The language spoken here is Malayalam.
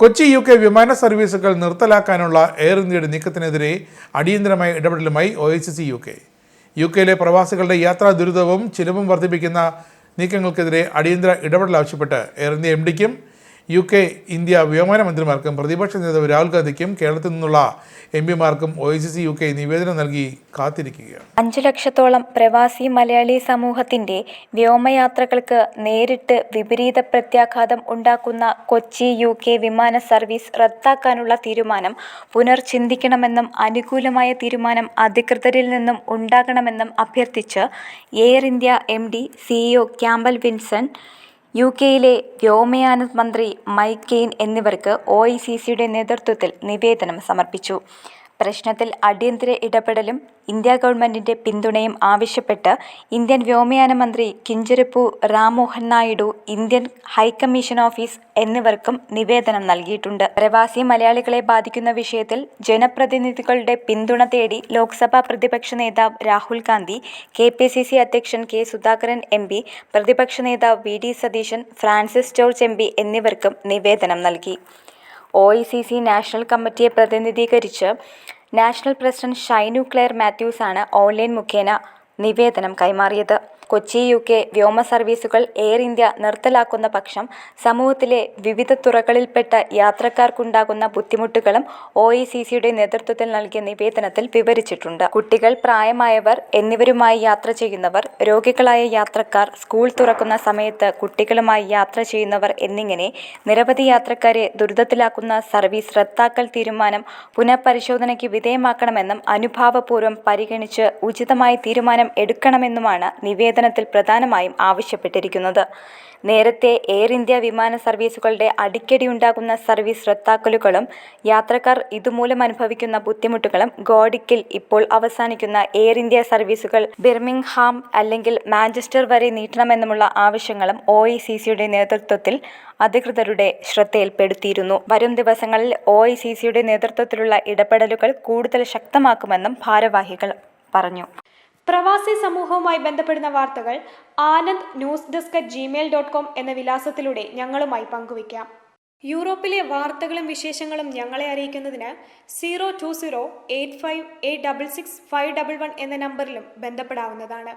കൊച്ചി UK വിമാന സർവീസുകൾ നിർത്തലാക്കാനുള്ള എയർ ഇന്ത്യയുടെ നീക്കത്തിനെതിരെ അടിയന്തരമായ ഇടപെടലുമായി OICC UK. യുകെയിലെ പ്രവാസികളുടെ യാത്രാ ദുരിതവും ചിലവും വർദ്ധിപ്പിക്കുന്ന നീക്കങ്ങൾക്കെതിരെ അടിയന്തര ഇടപെടൽ ആവശ്യപ്പെട്ട് എയർ ഇന്ത്യ MDക്കും UK ഇന്ത്യ വ്യോമയാന മന്ത്രിമാർക്കും പ്രതിപക്ഷ നേതാവ് രാഹുൽ ഗാന്ധിക്കും കേരളത്തിൽ നിന്നുള്ള MPമാർക്കും OICC UK നിവേദനം നൽകി കാത്തിരിക്കുകയാണ്. 5 ലക്ഷത്തോളം പ്രവാസി മലയാളി സമൂഹത്തിന്റെ വ്യോമയാത്രകൾക്ക് നേരിട്ട് വിപരീത പ്രത്യാഘാതം ഉണ്ടാക്കുന്ന കൊച്ചി UK വിമാന സർവീസ് റദ്ദാക്കാനുള്ള തീരുമാനം പുനർചിന്തിക്കണമെന്നും അനുകൂലമായ തീരുമാനം അധികൃതരിൽ നിന്നും ഉണ്ടാകണമെന്നും അഭ്യർത്ഥിച്ച് Air India MD CEO Campbell Wilson, യുകെയിലെ വ്യോമയാന മന്ത്രി മൈക്ക് കെയ്ൻ എന്നിവർക്ക് OICCയുടെ നേതൃത്വത്തിൽ നിവേദനം സമർപ്പിച്ചു. പ്രശ്നത്തിൽ അടിയന്തര ഇടപെടലും ഇന്ത്യ ഗവൺമെന്റിന്റെ പിന്തുണയും ആവശ്യപ്പെട്ട് ഇന്ത്യൻ വ്യോമയാന മന്ത്രി Kinjarapu Rammohan Naidu, Indian high commission office എന്നിവർക്കും നിവേദനം നൽകിയിട്ടുണ്ട്. പ്രവാസി മലയാളികളെ ബാധിക്കുന്ന വിഷയത്തിൽ ജനപ്രതിനിധികളുടെ പിന്തുണ തേടി ലോക്സഭാ പ്രതിപക്ഷ നേതാവ് രാഹുൽ ഗാന്ധി, KPCC അധ്യക്ഷൻ K സുധാകരൻ MP, പ്രതിപക്ഷ നേതാവ് VD സതീശൻ, ഫ്രാൻസിസ് ജോർജ് MP എന്നിവർക്കും നിവേദനം നൽകി. OICC നാഷണൽ കമ്മിറ്റിയെ പ്രതിനിധീകരിച്ച് നാഷണൽ പ്രസിഡന്റ് ഷൈനു ക്ലെയർ മാത്യൂസാണ് ഓൺലൈൻ മുഖേന നിവേദനം കൈമാറിയത്. കൊച്ചി UK വ്യോമ സർവീസുകൾ എയർ ഇന്ത്യ നിർത്തലാക്കുന്ന പക്ഷം സമൂഹത്തിലെ വിവിധ തുറകളിൽപ്പെട്ട യാത്രക്കാർക്കുണ്ടാകുന്ന ബുദ്ധിമുട്ടുകളും OICCയുടെ നേതൃത്വത്തിൽ നൽകിയ നിവേദനത്തിൽ വിവരിച്ചിട്ടുണ്ട്. കുട്ടികൾ, പ്രായമായവർ എന്നിവരുമായി യാത്ര ചെയ്യുന്നവർ, രോഗികളായ യാത്രക്കാർ, സ്കൂൾ തുറക്കുന്ന സമയത്ത് കുട്ടികളുമായി യാത്ര ചെയ്യുന്നവർ എന്നിങ്ങനെ നിരവധി യാത്രക്കാരെ ദുരിതത്തിലാക്കുന്ന സർവീസ് റദ്ദാക്കൽ തീരുമാനം പുനഃപരിശോധനയ്ക്ക് വിധേയമാക്കണമെന്നും അനുഭാവപൂർവ്വം പരിഗണിച്ച് ഉചിതമായ തീരുമാനം എടുക്കണമെന്നുമാണ് നിവേദനത്തിൽ പ്രധാനമായും ആവശ്യപ്പെട്ടിരിക്കുന്നത്. നേരത്തെ എയർ ഇന്ത്യ വിമാന സർവീസുകളുടെ അടിക്കടി ഉണ്ടാകുന്ന സർവീസ് റദ്ദാക്കലുകളും യാത്രക്കാർ ഇതുമൂലം അനുഭവിക്കുന്ന ബുദ്ധിമുട്ടുകളും ഗോഡിക്കിൽ ഇപ്പോൾ അവസാനിക്കുന്ന എയർ ഇന്ത്യ സർവീസുകൾ ബിർമിംഗ്ഹാം അല്ലെങ്കിൽ മാഞ്ചസ്റ്റർ വരെ നീട്ടണമെന്നുമുള്ള ആവശ്യങ്ങളും OICCയുടെ നേതൃത്വത്തിൽ അധികൃതരുടെ ശ്രദ്ധയിൽപ്പെടുത്തിയിരുന്നു. വരും ദിവസങ്ങളിൽ OICCയുടെ നേതൃത്വത്തിലുള്ള ഇടപെടലുകൾ കൂടുതൽ ശക്തമാക്കുമെന്നും ഭാരവാഹികൾ പറഞ്ഞു. പ്രവാസി സമൂഹവുമായി ബന്ധപ്പെടുന്ന വാർത്തകൾ anand@gmail.com എന്ന വിലാസത്തിലൂടെ ഞങ്ങളുമായി പങ്കുവയ്ക്കാം. യൂറോപ്പിലെ വാർത്തകളും വിശേഷങ്ങളും ഞങ്ങളെ അറിയിക്കുന്നതിന് 02085866511 എന്ന നമ്പറിലും ബന്ധപ്പെടാവുന്നതാണ്.